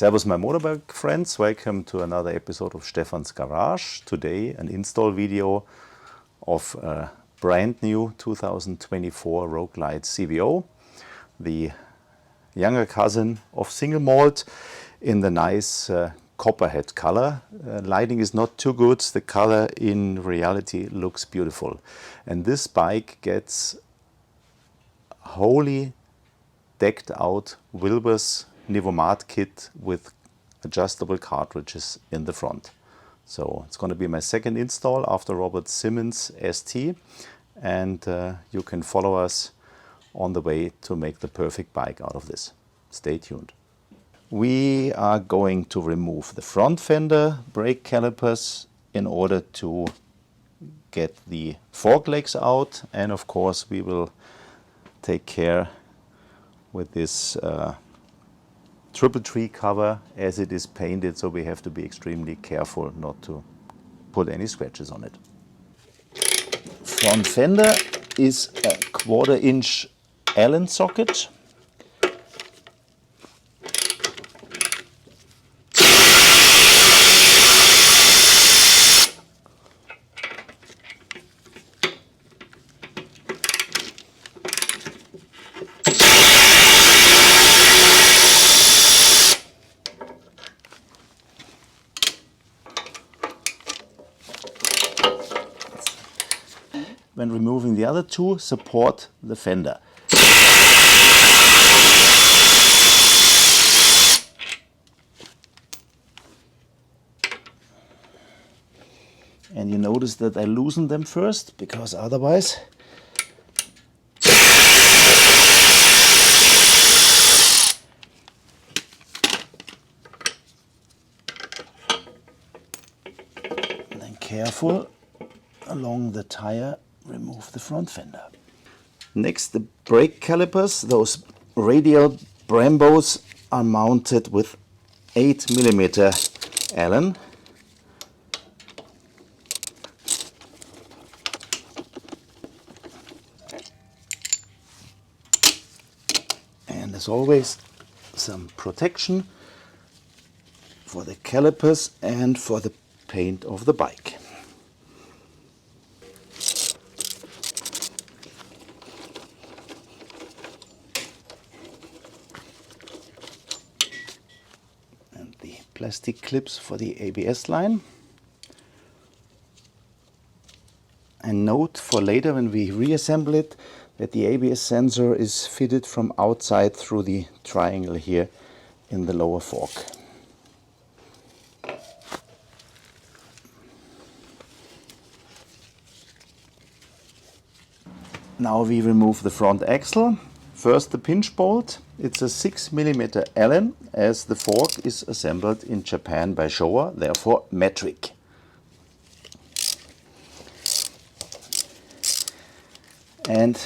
Servus my motorbike friends, welcome to another episode of Stefan's Garage. Today an install video of a brand new 2024 Road Glide CVO, the younger cousin of single malt in the nice copperhead color. Lighting is not too good, the color in reality looks beautiful. And this bike gets wholly decked out Wilbers Nivomat Kit with adjustable cartridges in the front. So it's going to be my second install after Robert Simmons ST, and you can follow us on the way to make the perfect bike out of this. Stay tuned. We are going to remove the front fender brake calipers in order to get the fork legs out, and of course we will take care with this triple tree cover as it is painted, so we have to be extremely careful not to put any scratches on it. Front fender is a 1/4 inch Allen socket. When removing the other two, support the fender. And you notice that I loosen them first, because otherwise and then careful along the tire, remove the front fender. Next, the brake calipers. Those radial Brembos are mounted with 8mm Allen. And as always, some protection for the calipers and for the paint of the bike. Plastic clips for the ABS line. And note for later when we reassemble it that the ABS sensor is fitted from outside through the triangle here in the lower fork. Now we remove the front axle. First the pinch bolt. It's a 6mm Allen, as the fork is assembled in Japan by Showa, therefore metric. And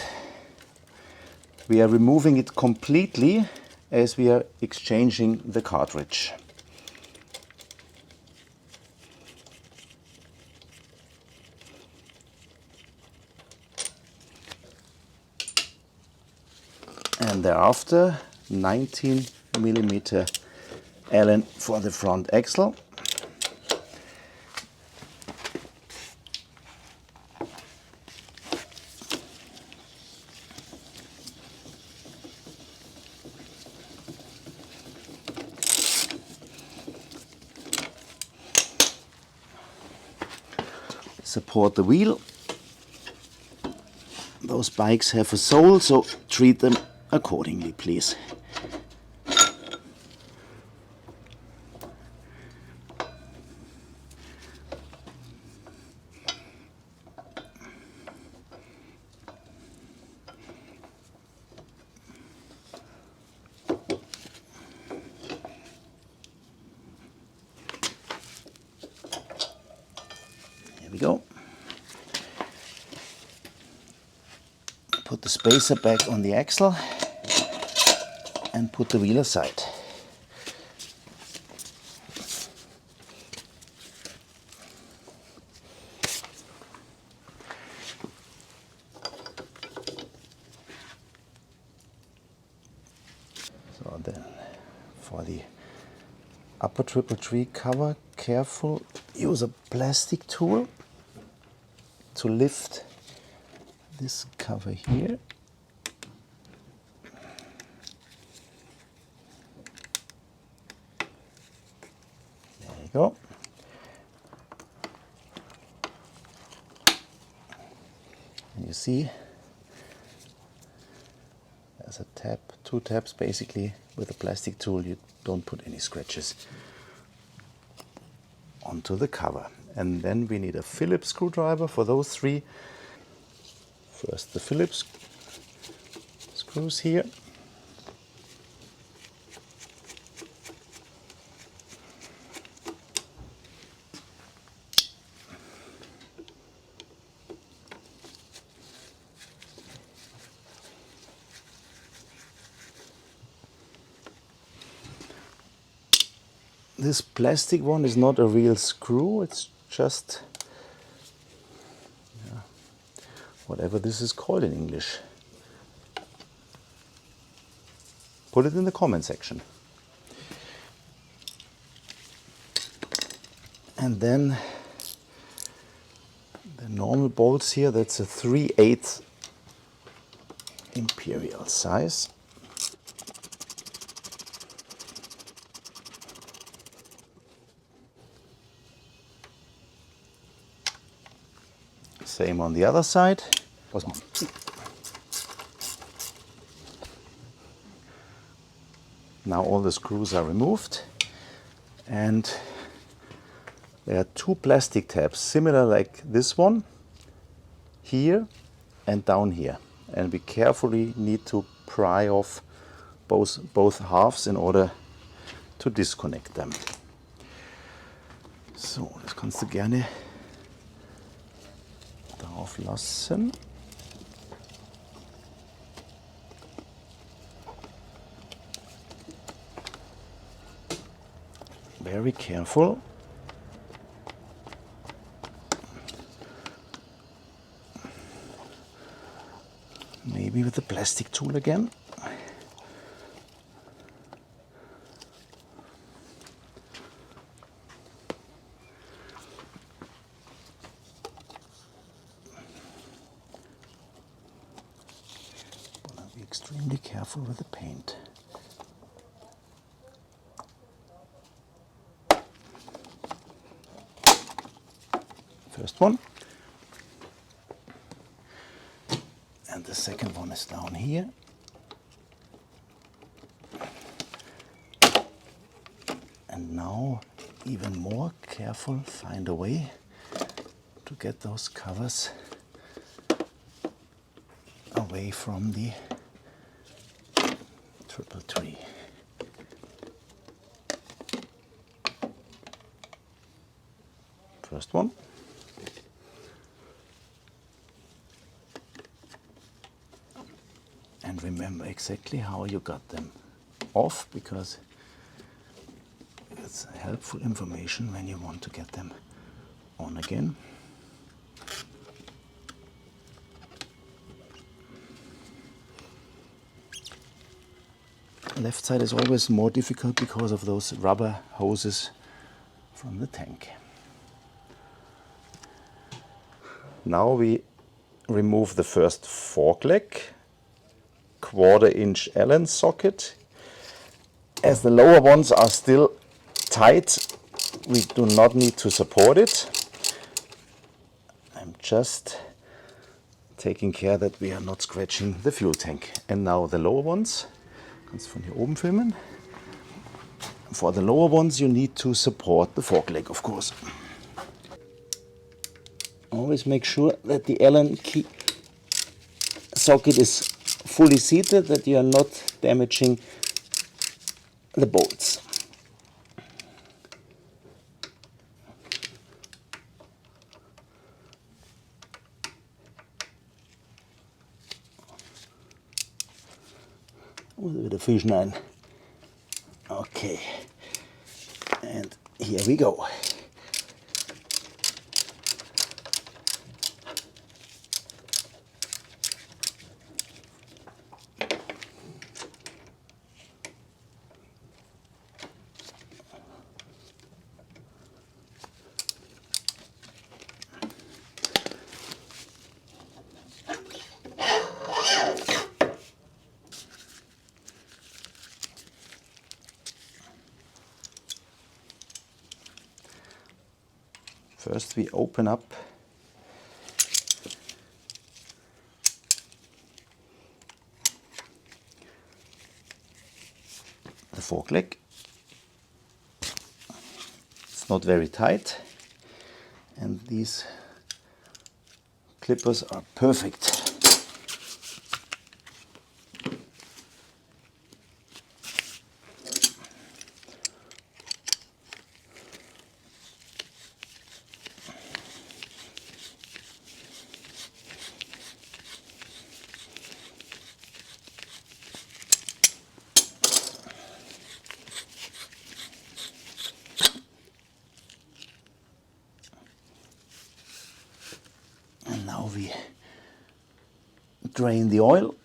we are removing it completely as we are exchanging the cartridge. And thereafter 19mm Allen for the front axle. Support the wheel. Those bikes have a sole, so treat them accordingly, please. Here we go. Put the spacer back on the axle and put the wheel aside. So then for the upper triple tree cover. Careful, use a plastic tool to lift this cover here. There you go. And you see there's a tab, two tabs basically. With a plastic tool you don't put any scratches onto the cover. And then we need a Phillips screwdriver for those three. First the Phillips screws here. This plastic one is not a real screw, it's just whatever this is called in English. Put it in the comment section. And then the normal bolts here, that's a 3/8 imperial size. Same on the other side. Now all the screws are removed, and there are two plastic tabs, similar like this one, here and down here. And we carefully need to pry off both halves in order to disconnect them. So, das kannst du gerne drauf lassen. Very careful. Maybe with the plastic tool again. Be extremely careful with the paint. First one. And the second one is down here. And now, even more careful, find a way to get those covers away from the triple tree. First one. And remember exactly how you got them off, because it's helpful information when you want to get them on again. Left side is always more difficult because of those rubber hoses from the tank. Now we remove the first fork leg, 1/4 inch Allen socket. As the lower ones are still tight, we do not need to support it. I'm just taking care that we are not scratching the fuel tank. And now the lower ones. Kannst von hier oben filmen. For the lower ones you need to support the fork leg, of course. Always make sure that the Allen key socket is fully seated, that you are not damaging the bolts. With a bit of Fischnein. Okay, and here we go. First we open up the fork leg. It's not very tight, and these clippers are perfect. Now we drain the oil.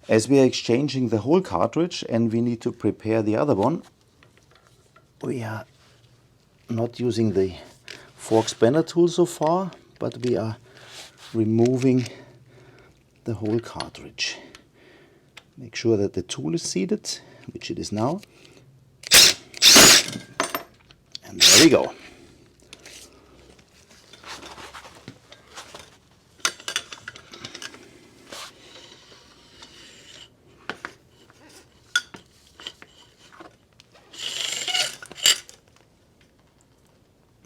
As we are exchanging the whole cartridge and we need to prepare the other one, we are not using the fork spanner tool so far, but we are removing the whole cartridge. Make sure that the tool is seated, which it is now. And there we go.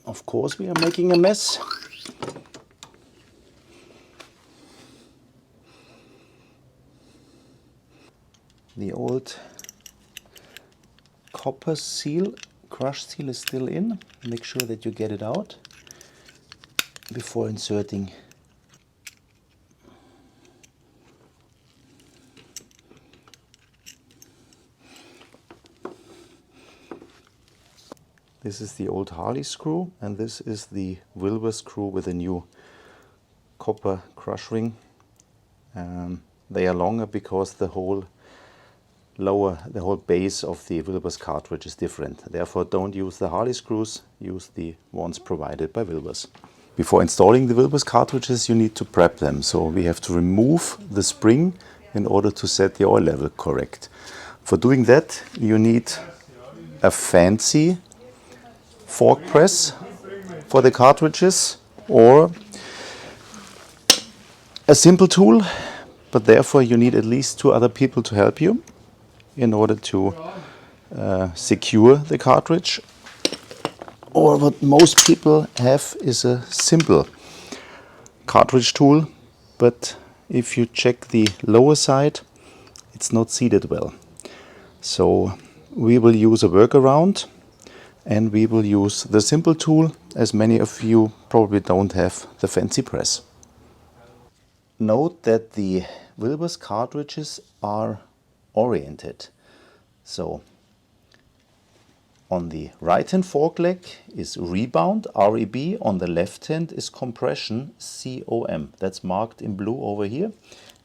Of course we are making a mess. The old copper seal, crush seal is still in. Make sure that you get it out before inserting. This is the old Harley screw, and this is the Wilbers screw with a new copper crush ring. They are longer because the whole base of the Wilbers cartridge is different. Therefore, don't use the Harley screws, use the ones provided by Wilbers. Before installing the Wilbers cartridges, you need to prep them. So we have to remove the spring in order to set the oil level correct. For doing that, you need a fancy fork press for the cartridges or a simple tool, but therefore you need at least 2 other people to help you in order to secure the cartridge. Or what most people have is a simple cartridge tool, but if you check the lower side, it's not seated well. So we will use a workaround, and we will use the simple tool, as many of you probably don't have the fancy press. Note that the Wilbers cartridges are oriented. So on the right hand fork leg is rebound, REB, on the left hand is compression, COM. That's marked in blue over here.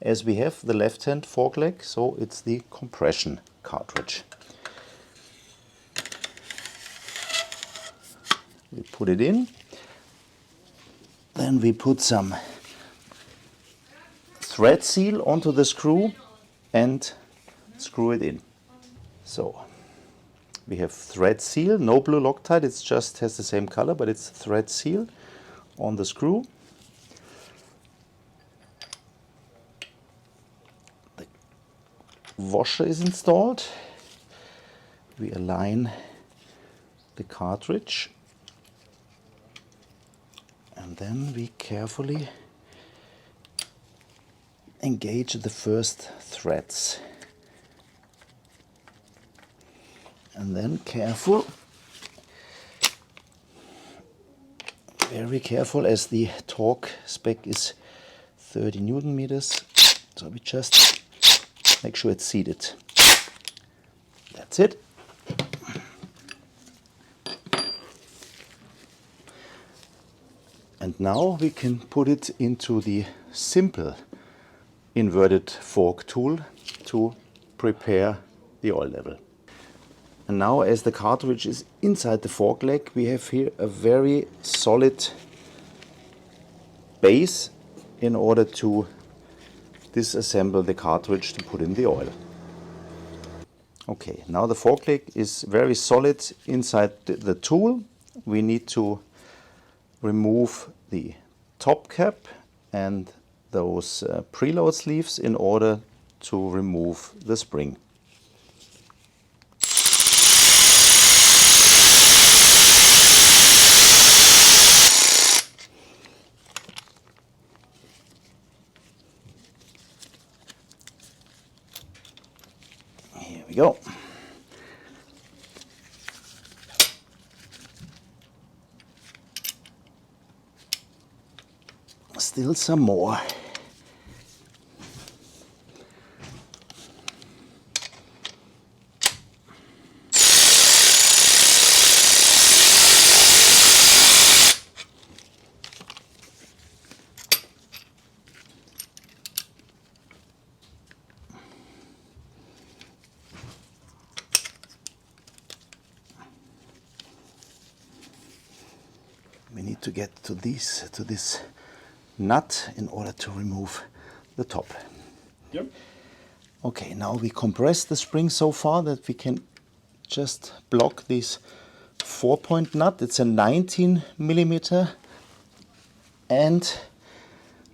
As we have the left hand fork leg, so it's the compression cartridge. We put it in, then we put some thread seal onto the screw and screw it in. So we have thread seal, no blue Loctite, it just has the same color, but it's thread seal on the screw. The washer is installed. We align the cartridge, and then we carefully engage the first threads. And then careful, very careful, as the torque spec is 30 Newton meters. So we just make sure it's seated. That's it. And now we can put it into the simple inverted fork tool to prepare the oil level. And now, as the cartridge is inside the fork leg, we have here a very solid base in order to disassemble the cartridge to put in the oil. Okay, now the fork leg is very solid inside the tool. We need to remove the top cap and those preload sleeves in order to remove the spring. Here we go. Still some more. We need to get to this nut in order to remove the top. Yep. Okay, now we compress the spring so far that we can just block this 4-point nut. It's a 19 millimeter, and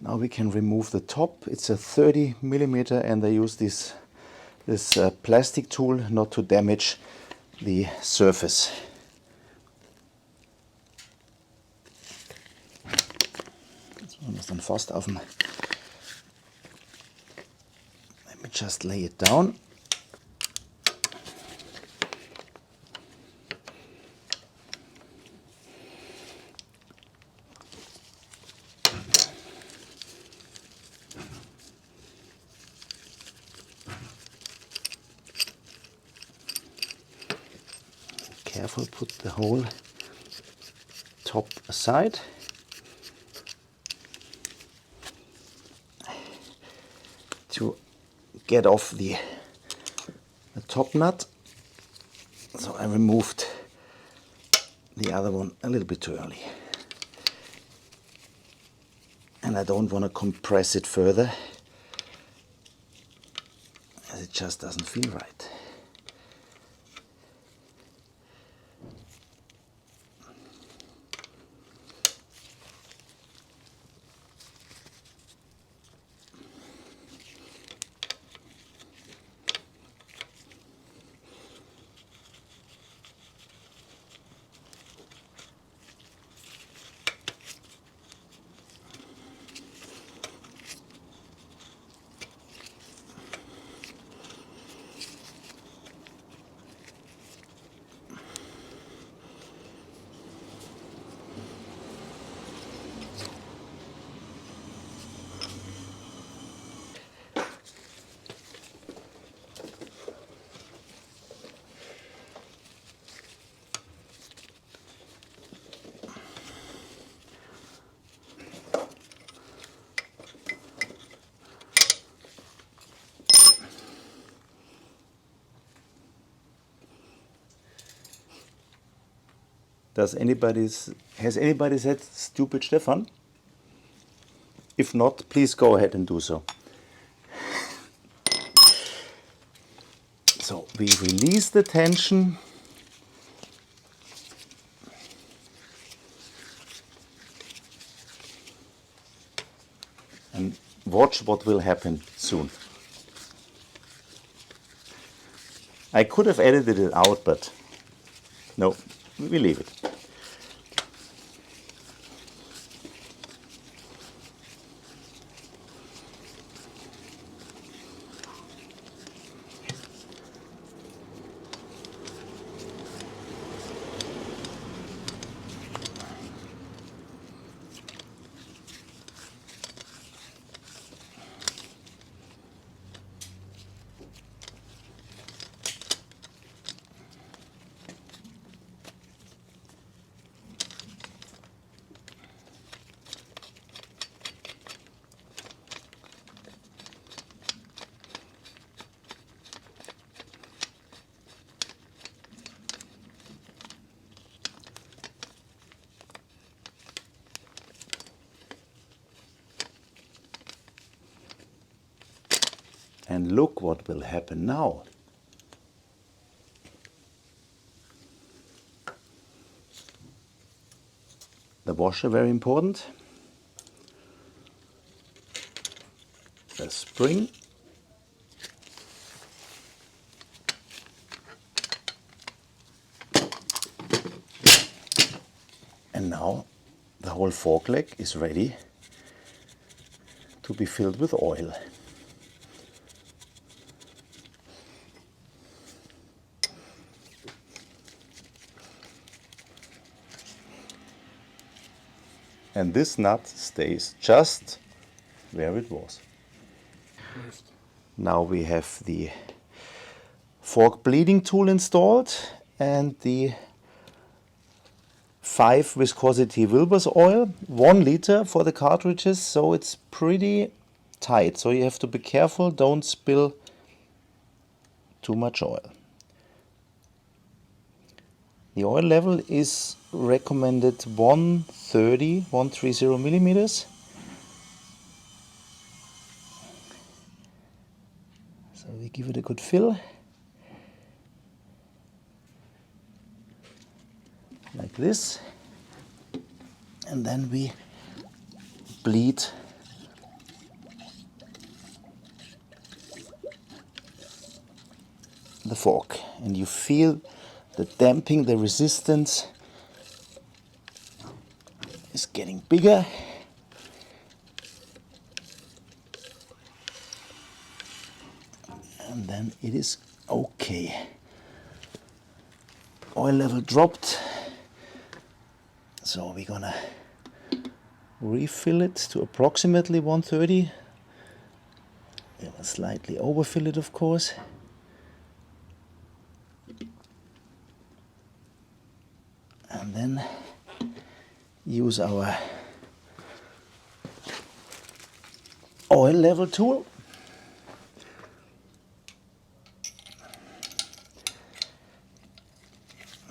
now we can remove the top. It's a 30 millimeter, and I use this plastic tool not to damage the surface. Und das dann fast auf dem. Let me just lay it down. Careful, put the whole top aside. To get off the top nut. So I removed the other one a little bit too early. And I don't want to compress it further, as it just doesn't feel right. Has anybody said stupid Stefan? If not, please go ahead and do so. So we release the tension. And watch what will happen soon. I could have edited it out, but no, we leave it. And look what will happen now. The washer, very important. The spring. And now the whole fork leg is ready to be filled with oil. And this nut stays just where it was. Now we have the fork bleeding tool installed and the 5 viscosity Wilbers oil, 1 liter for the cartridges, so it's pretty tight. So you have to be careful, don't spill too much oil. The oil level is recommended 130 millimeters. So we give it a good fill. Like this. And then we bleed the fork. And you feel the damping, the resistance is getting bigger. And then it is okay. Oil level dropped. So we're gonna refill it to approximately 130. We will slightly overfill it, of course. And then use our oil level tool.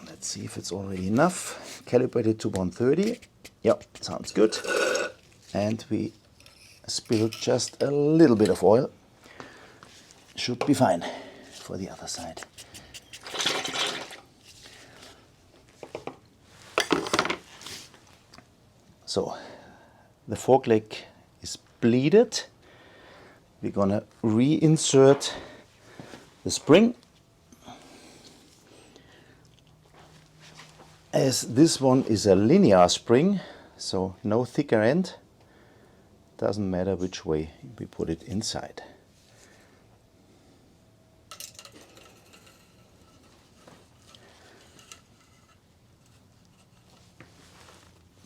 Let's see if it's already enough. Calibrated to 130. Yep, sounds good. And we spilled just a little bit of oil. Should be fine for the other side. So the fork leg is bleeded. We're gonna reinsert the spring. As this one is a linear spring, so no thicker end, doesn't matter which way we put it inside.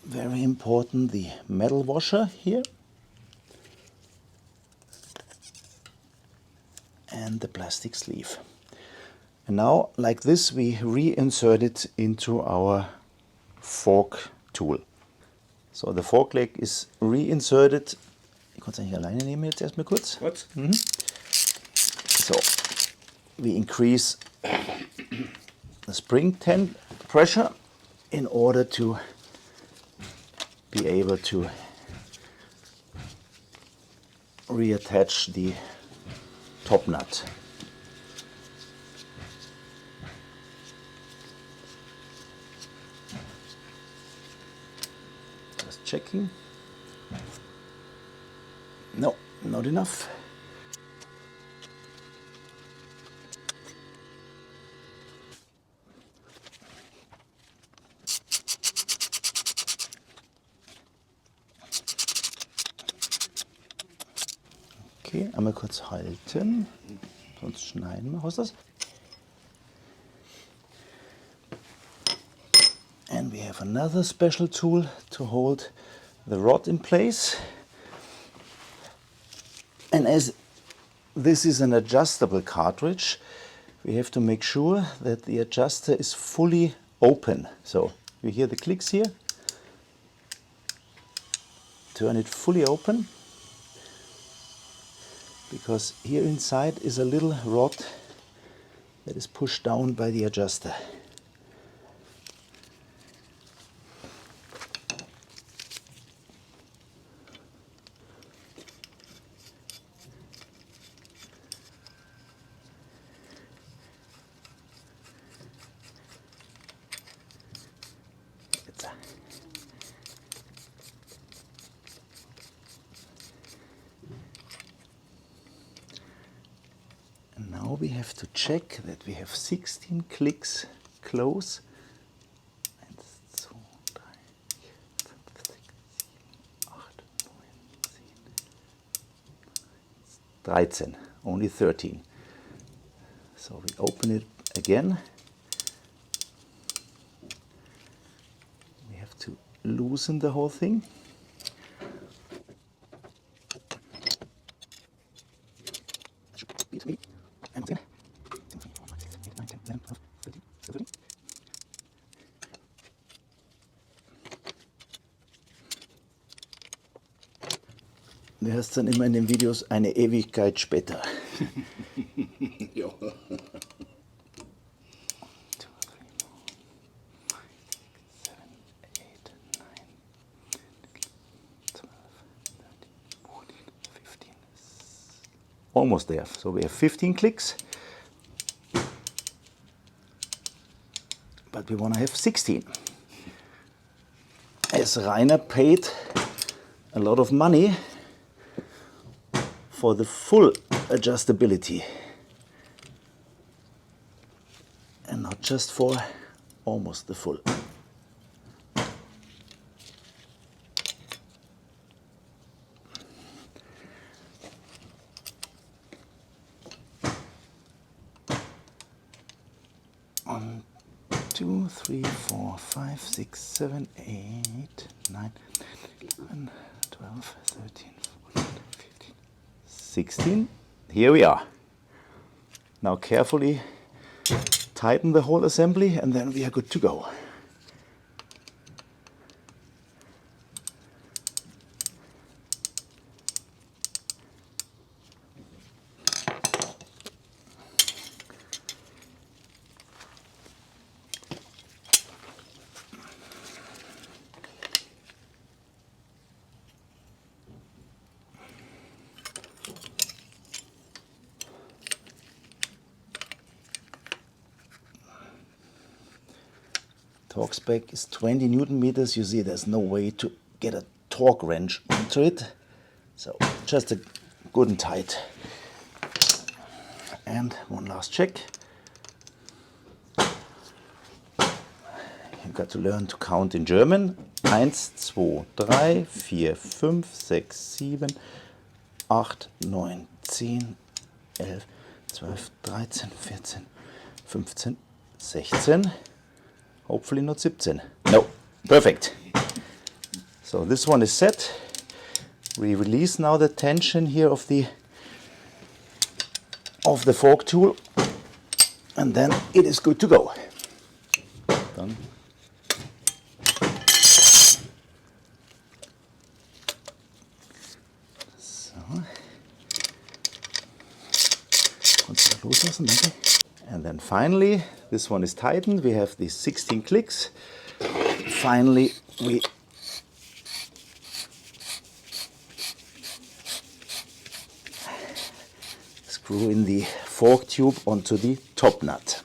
Very important, the metal washer here. And the plastic sleeve. And now, like this, we reinsert it into our fork tool. So the fork leg is reinserted. Ich kann es eigentlich alleine nehmen jetzt erstmal kurz. Gut. So we increase the spring pressure in order to be able to reattach the top nut. Just checking. No, not enough. Okay, einmal kurz halten, sonst schneiden wir. Was ist das? And we have another special tool to hold the rod in place. And as this is an adjustable cartridge, we have to make sure that the adjuster is fully open. So you hear the clicks here. Turn it fully open, because here inside is a little rod that is pushed down by the adjuster. we have to check that we have 16 clicks close. 13, only 13. So we open it again. We have to loosen the whole thing. Du hörst dann immer in den Videos eine Ewigkeit später. Ja. 15. Almost there. So we have 15 clicks. But we want to have 16. As Rainer paid a lot of money for the full adjustability and not just for almost the full. One, 2, 3, 4, 5, 6, 7, 8, 9, 11, 12, 13, 14, 15, 16. Here we are. Now carefully tighten the whole assembly and then we are good to go. Torque spec is 20 Newton meters. You see there's no way to get a torque wrench onto it. So just a good and tight. And one last check. You've got to learn to count in German. 1, 2, 3, 4, 5, 6, 7, 8, 9, 10, 11, 12, 13, 14, 15, 16. Hopefully not 17. No, perfect. So this one is set. We release now the tension here of the fork tool, and then it is good to go. Done. So. Kannst du loslassen, danke. And then finally, this one is tightened. We have these 16 clicks. Finally, we screw in the fork tube onto the top nut.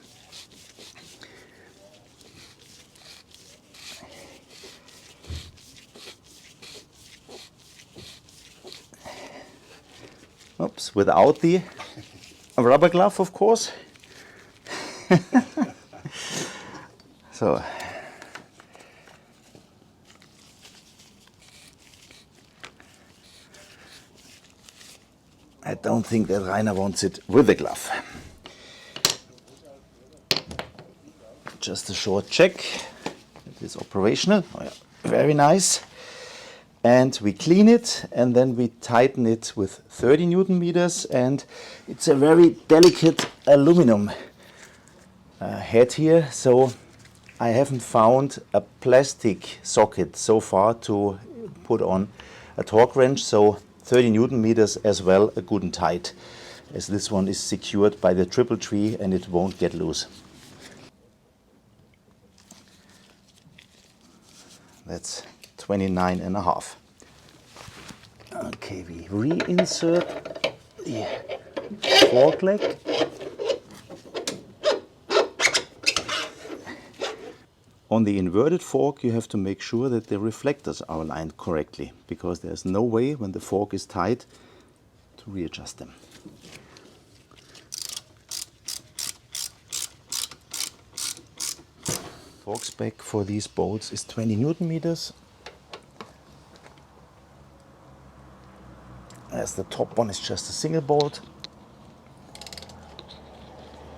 Oops, without the rubber glove, of course. So I don't think that Rainer wants it with the glove. Just a short check. It is operational. Oh, yeah. Very nice. And we clean it and then we tighten it with 30 Newton meters, and it's a very delicate aluminum head here, so I haven't found a plastic socket so far to put on a torque wrench, so 30 Newton meters as well, a good and tight, as this one is secured by the triple tree and it won't get loose. That's 29.5. Okay, we reinsert the fork leg. On the inverted fork, you have to make sure that the reflectors are aligned correctly, because there's no way when the fork is tight to readjust them. Torque spec for these bolts is 20 Newton meters. As the top one is just a single bolt.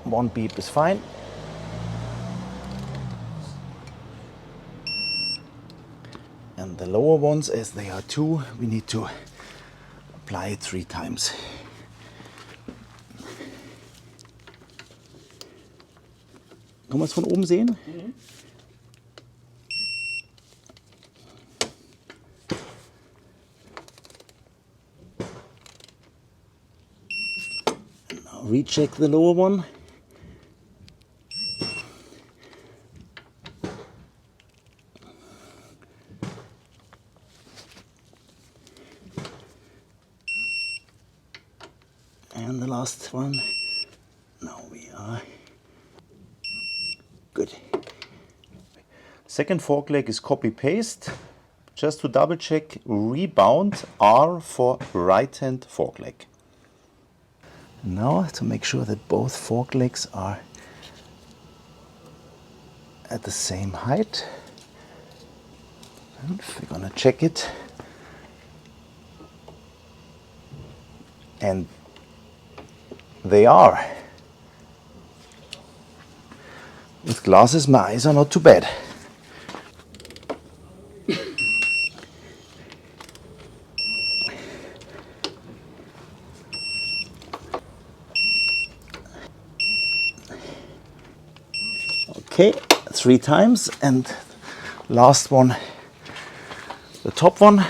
One beep is fine. And the lower ones, as they are two, we need to apply it 3 times. Kann man es von oben sehen? Mhm. Now recheck the lower one. And the last one. Now we are good. Second fork leg is copy paste. Just to double check, rebound R for right hand fork leg. Now to make sure that both fork legs are at the same height, and we're gonna check it. And they are. With glasses, my eyes are not too bad. Okay, 3 times, and last one, the top one.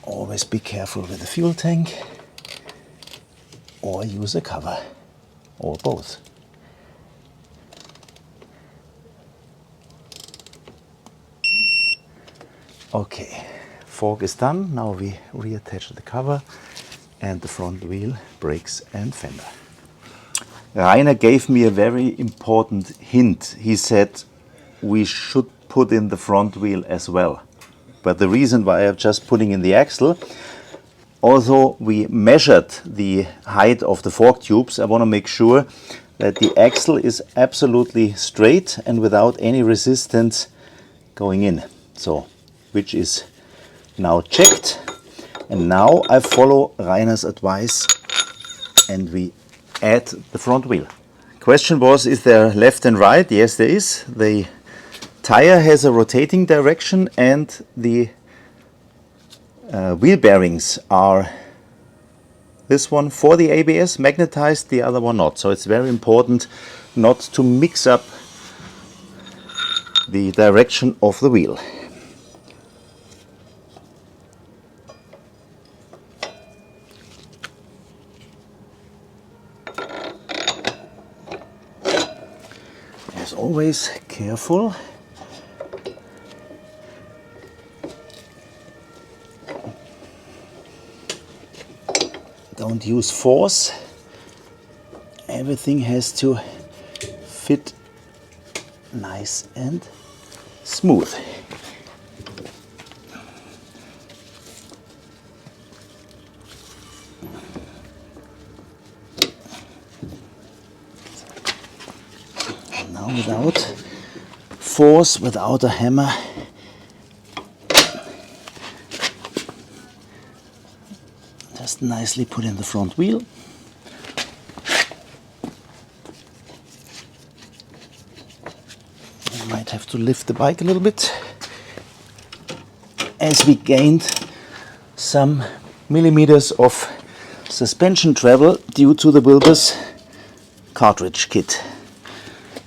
Always be careful with the fuel tank, or use a cover, or both. Okay, fork is done. Now we reattach the cover and the front wheel, brakes and fender. Rainer gave me a very important hint. He said we should put in the front wheel as well. But the reason why I'm just putting in the axle, although we measured the height of the fork tubes, I want to make sure that the axle is absolutely straight and without any resistance going in. So, which is now checked. And now I follow Rainer's advice and we add the front wheel. Question was, is there left and right? Yes, there is. The tire has a rotating direction and the wheel bearings are this one for the ABS magnetized, the other one not. So it's very important not to mix up the direction of the wheel. As always, careful. Don't use force. Everything has to fit nice and smooth. And now without force, without a hammer, just nicely put in the front wheel. I might have to lift the bike a little bit as we gained some millimeters of suspension travel due to the Wilbers cartridge kit.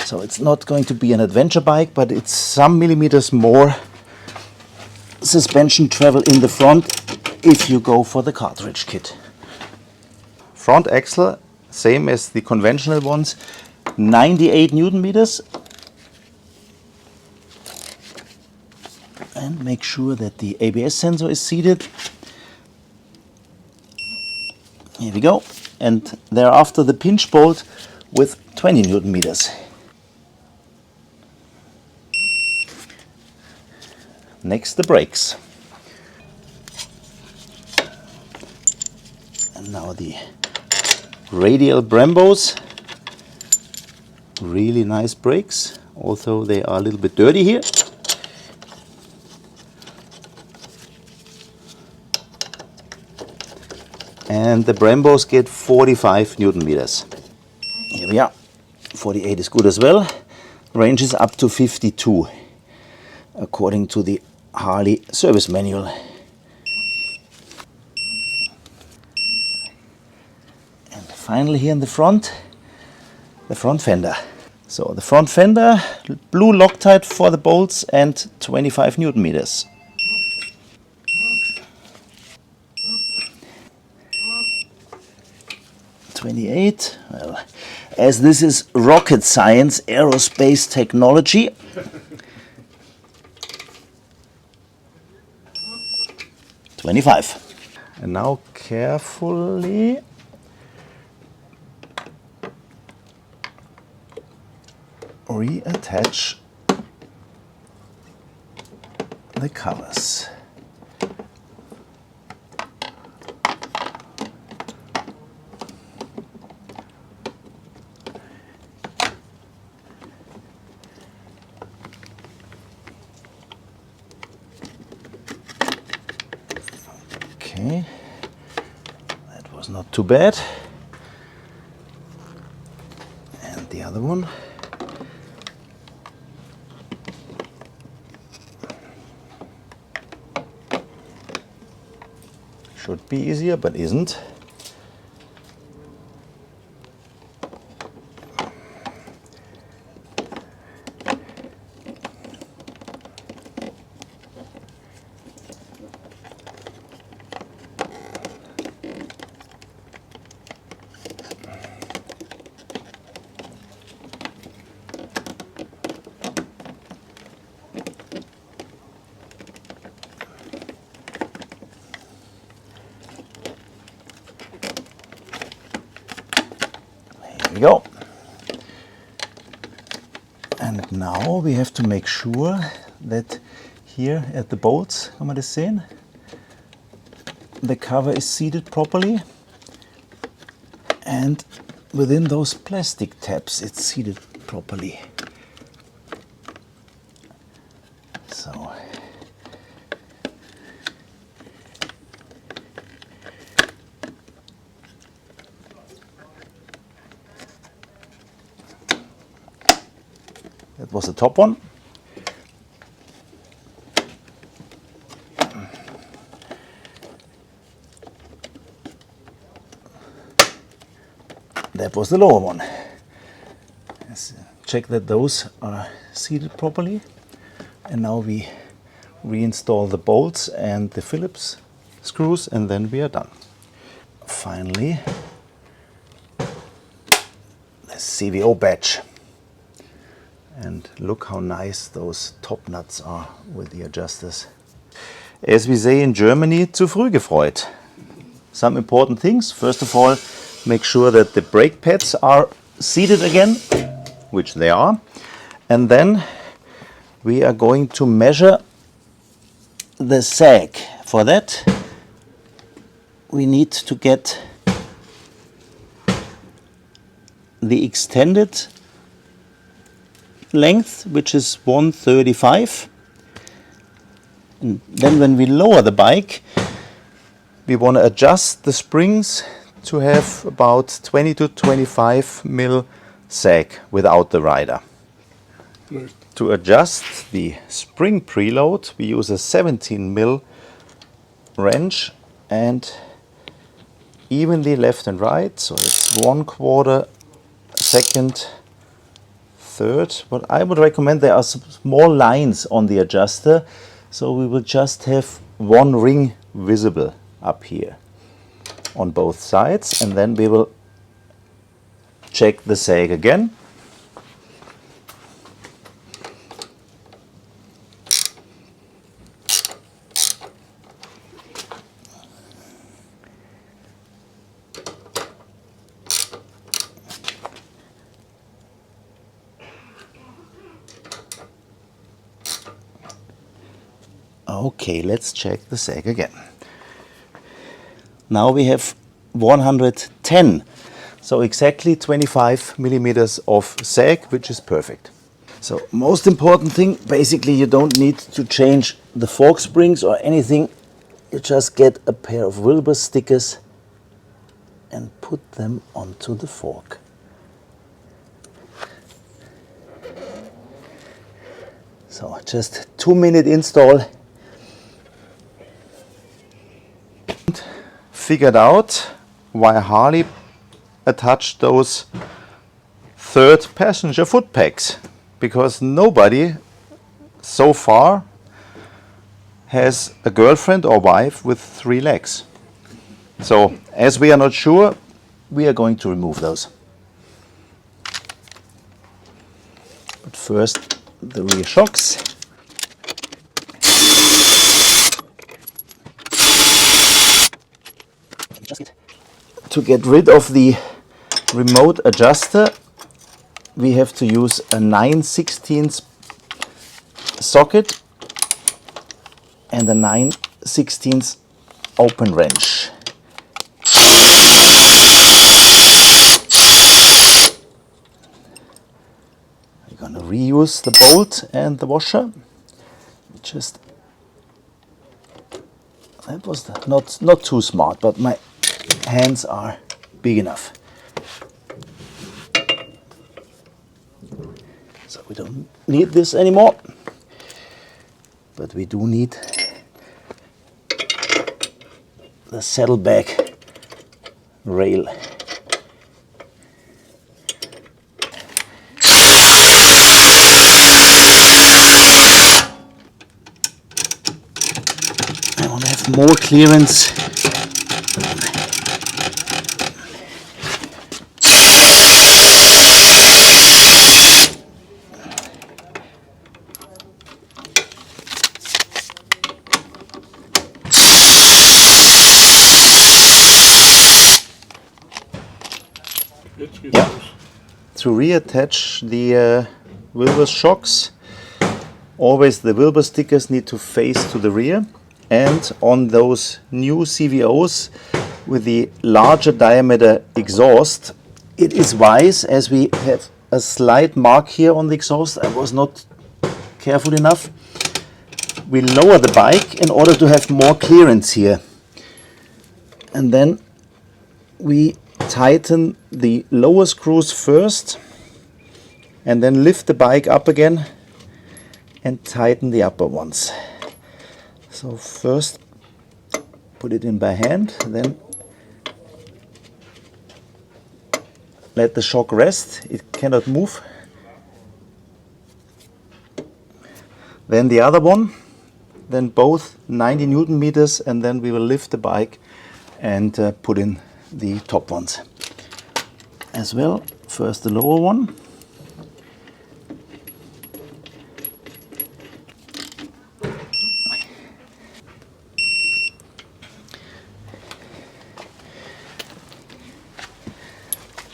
So it's not going to be an adventure bike, but it's some millimeters more suspension travel in the front if you go for the cartridge kit. Front axle, same as the conventional ones, 98 Newton meters. And make sure that the ABS sensor is seated. Here we go. And thereafter the pinch bolt with 20 Newton meters. Next, the brakes. And now the radial Brembos. Really nice brakes, although they are a little bit dirty here. And the Brembos get 45 Newton meters. Here we are. 48 is good as well. Range is up to 52, according to the Harley service manual. And finally here in the front fender. So the front fender, blue Loctite for the bolts and 25 Newton meters. .28, well, as this is rocket science, aerospace technology. .25. And now carefully reattach the covers. Okay, that was not too bad. And the other one. Should be easier, but isn't. There we go. And now we have to make sure that here at the bolts, kann man das sehen? The cover is seated properly, and within those plastic tabs it's seated properly. So that was the top one. That was the lower one. Let's check that those are seated properly. And now we reinstall the bolts and the Phillips screws, and then we are done. Finally, the CVO badge. And look how nice those top nuts are with the adjusters. As we say in Germany, zu früh gefreut. Some important things. First of all, make sure that the brake pads are seated again, which they are. And then we are going to measure the sag. For that, we need to get the extended length, which is 135. And then when we lower the bike, we want to adjust the springs to have about 20 to 25 mil sag without the rider. Right. To adjust the spring preload, we use a 17 mil wrench and evenly left and right, so it's 1/4 second, third. What I would recommend, there are some small lines on the adjuster, so we will just have one ring visible up here on both sides, and then we will check the sag again. Okay, let's check the sag again. Now we have 110 So exactly 25 millimeters of sag, which is perfect. So most important thing, basically you don't need to change the fork springs or anything. You just get a pair of Wilbers stickers and put them onto the fork. So just 2-minute install. Figured out why Harley attached those third passenger foot pegs, because nobody so far has a girlfriend or wife with 3 legs. So as we are not sure, we are going to remove those. But first the rear shocks. To get rid of the remote adjuster, we have to use a 9/16 socket and a 9/16 open wrench. We're going to reuse the bolt and the washer. Just that was not too smart, but my hands are big enough. So we don't need this anymore, but we do need the saddlebag rail. I want to have more clearance. Yeah. To reattach the Wilbers shocks, always the Wilbers stickers need to face to the rear, and on those new CVOs with the larger diameter exhaust, it is wise, as we have a slight mark here on the exhaust, I was not careful enough, we lower the bike in order to have more clearance here, and then we tighten the lower screws first and then lift the bike up again and tighten the upper ones. So first put it in by hand, then let the shock rest, it cannot move. Then the other one, then both 90 Newton meters, and then we will lift the bike and put in the top ones as well. First the lower one,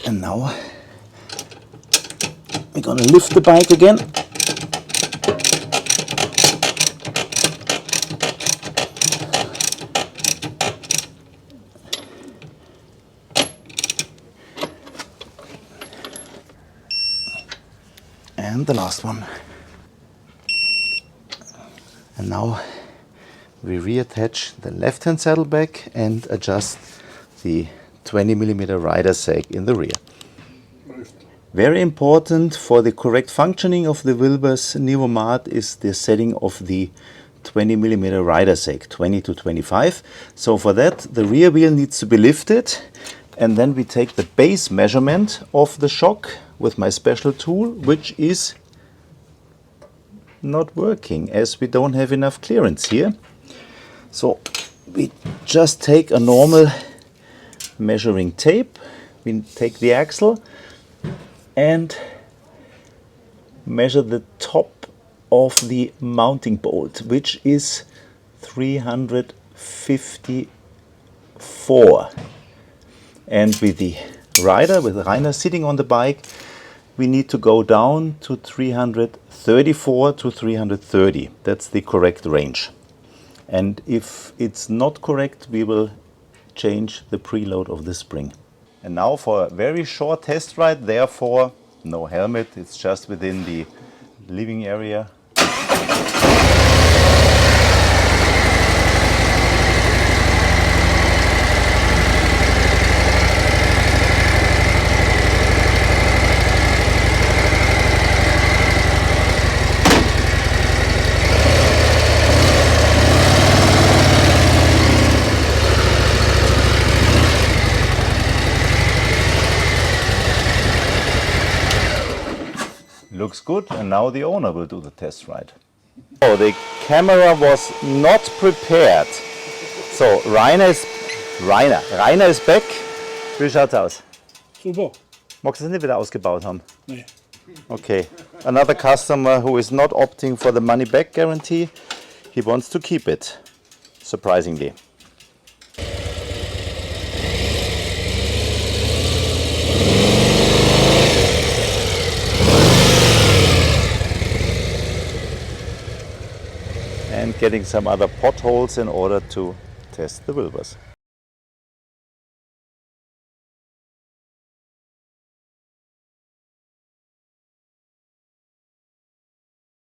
and now we're going to lift the bike again. And the last one. And now we reattach the left hand saddlebag and adjust the 20mm rider sag in the rear. Very important for the correct functioning of the Wilbers Nivomat is the setting of the 20mm rider sag, 20 to 25. So for that the rear wheel needs to be lifted, and then we take the base measurement of the shock with my special tool, which is not working as we don't have enough clearance here. So we just take a normal measuring tape, we take the axle and measure the top of the mounting bolt, which is 354. And with the rider, with Rainer sitting on the bike, we need to go down to 334 to 330. That's the correct range. And if it's not correct, we will change the preload of the spring. And now for a very short test ride, therefore no helmet, it's just within the living area. Looks good, and now the owner will do the test ride. Oh, the camera was not prepared. So Rainer is back. Wie schaut's aus? Super. Magst du es nicht wieder ausgebaut haben? Nee. Okay. Another customer who is not opting for the money back guarantee. He wants to keep it, surprisingly. And getting some other potholes in order to test the Wilbers.